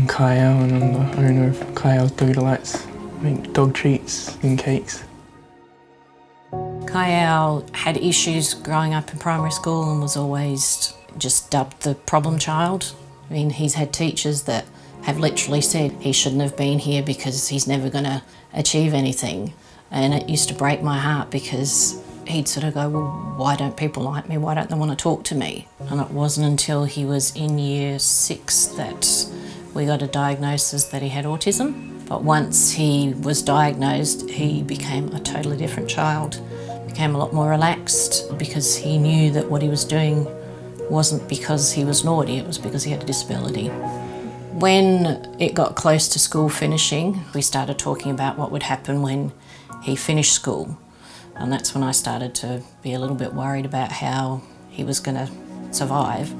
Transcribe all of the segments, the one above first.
I'm Kyal and I'm the owner of Kyal's Doggy Delights. I make dog treats and cakes. Kyal had issues growing up in primary school and was always just dubbed the problem child. I mean, he's had teachers that have literally said he shouldn't have been here because he's never going to achieve anything. And it used to break my heart because he'd sort of go, well, why don't people like me? Why don't they want to talk to me? And it wasn't until he was in year 6 that we got a diagnosis that he had autism. But once he was diagnosed, he became a totally different child. Became a lot more relaxed because he knew that what he was doing wasn't because he was naughty, it was because he had a disability. When it got close to school finishing, we started talking about what would happen when he finished school. And that's when I started to be a little bit worried about how he was going to survive.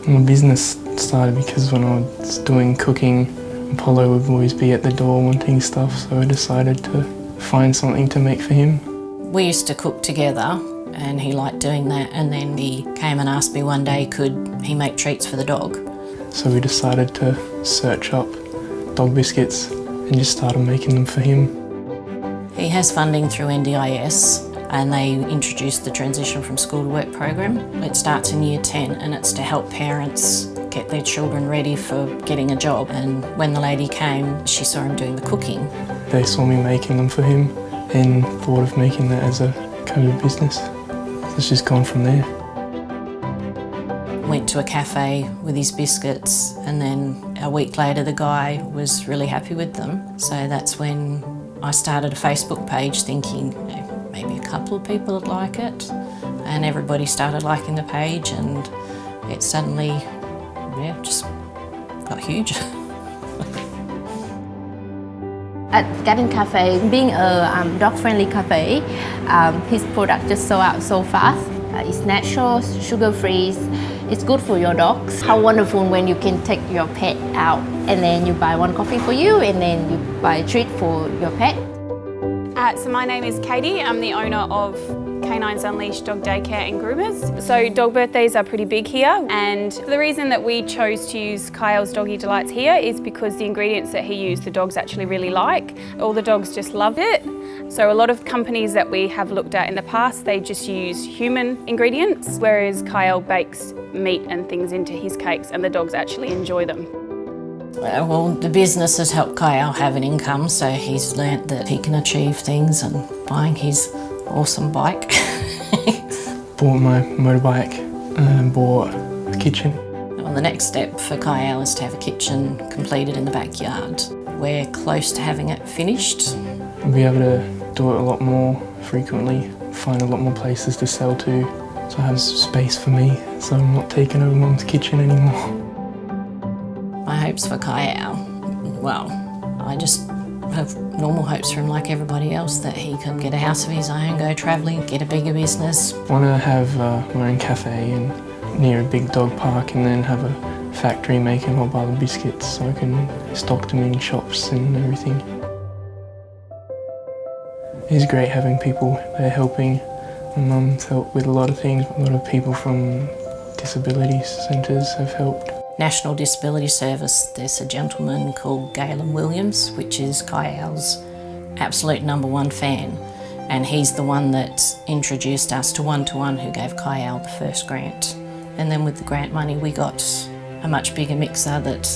My business started because when I was doing cooking, Apollo would always be at the door wanting stuff, so I decided to find something to make for him. We used to cook together and he liked doing that, and then he came and asked me one day could he make treats for the dog. So we decided to search up dog biscuits and just started making them for him. He has funding through NDIS and they introduced the Transition from School to Work program. It starts in year 10 and it's to help parents get their children ready for getting a job. And when the lady came, she saw him doing the cooking. They saw me making them for him and thought of making that as a kind of business. It's just gone from there. Went to a cafe with his biscuits and then a week later the guy was really happy with them. So that's when I started a Facebook page thinking maybe a couple of people would like it, and everybody started liking the page and it suddenly, just got huge. At Garden Cafe, being a dog-friendly cafe, his product just sold out so fast. It's natural, sugar-free, it's good for your dogs. How wonderful when you can take your pet out and then you buy one coffee for you and then you buy a treat for your pet. So my name is Katie. I'm the owner of Canines Unleashed Dog Daycare and Groomers. So dog birthdays are pretty big here, and the reason that we chose to use Kyal's Doggy Delights here is because the ingredients that he used the dogs actually really like. All the dogs just loved it. So a lot of companies that we have looked at in the past, they just use human ingredients, whereas Kyal bakes meat and things into his cakes and the dogs actually enjoy them. Well, the business has helped Kyal have an income, so he's learnt that he can achieve things, and buying his awesome bike. Bought my motorbike and bought a kitchen. Well, the next step for Kyal is to have a kitchen completed in the backyard. We're close to having it finished. I'll be able to do it a lot more frequently, find a lot more places to sell to, so I have space for me, so I'm not taking over Mum's kitchen anymore. My hopes for Kyal, well, I just have normal hopes for him like everybody else, that he can get a house of his own, go travelling, get a bigger business. I want to have my own cafe and near a big dog park, and then have a factory making whole bar of biscuits so I can stock them in shops and everything. It's great having people there helping. My mum's helped with a lot of things. A lot of people from disability centres have helped. National Disability Service, there's a gentleman called Galen Williams, which is Kyal's absolute #1 fan, and he's the one that introduced us to One-to-One, who gave Kyal the first grant. And then with the grant money we got a much bigger mixer that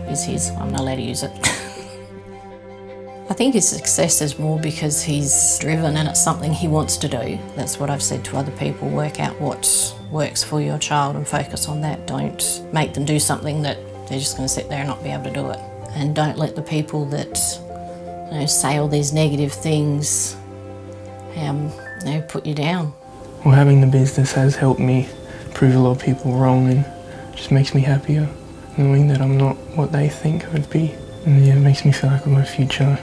is his. I'm not allowed to use it. I think his success is more because he's driven and it's something he wants to do. That's what I've said to other people: work out what works for your child and focus on that. Don't make them do something that they're just going to sit there and not be able to do it. And don't let the people that say all these negative things put you down. Well, having the business has helped me prove a lot of people wrong, and just makes me happier knowing that I'm not what they think I'd be. And it makes me feel like I've got a future.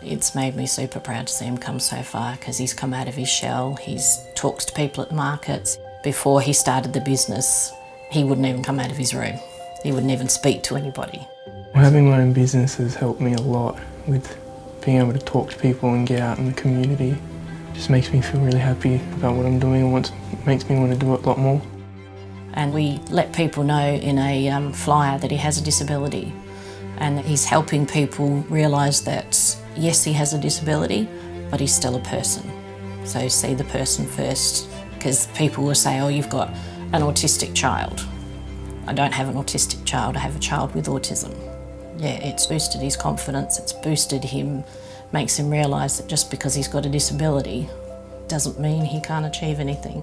It's made me super proud to see him come so far, because he's come out of his shell. He's talks to people at the markets. Before he started the business, he wouldn't even come out of his room. He wouldn't even speak to anybody. Well, having my own business has helped me a lot with being able to talk to people and get out in the community. It just makes me feel really happy about what I'm doing, and makes me want to do it a lot more. And we let people know in a flyer that he has a disability, and that he's helping people realise that yes, he has a disability, but he's still a person. So see the person first, because people will say, oh, you've got an autistic child. I don't have an autistic child, I have a child with autism. Yeah, it's boosted his confidence, it's boosted him, makes him realise that just because he's got a disability doesn't mean he can't achieve anything.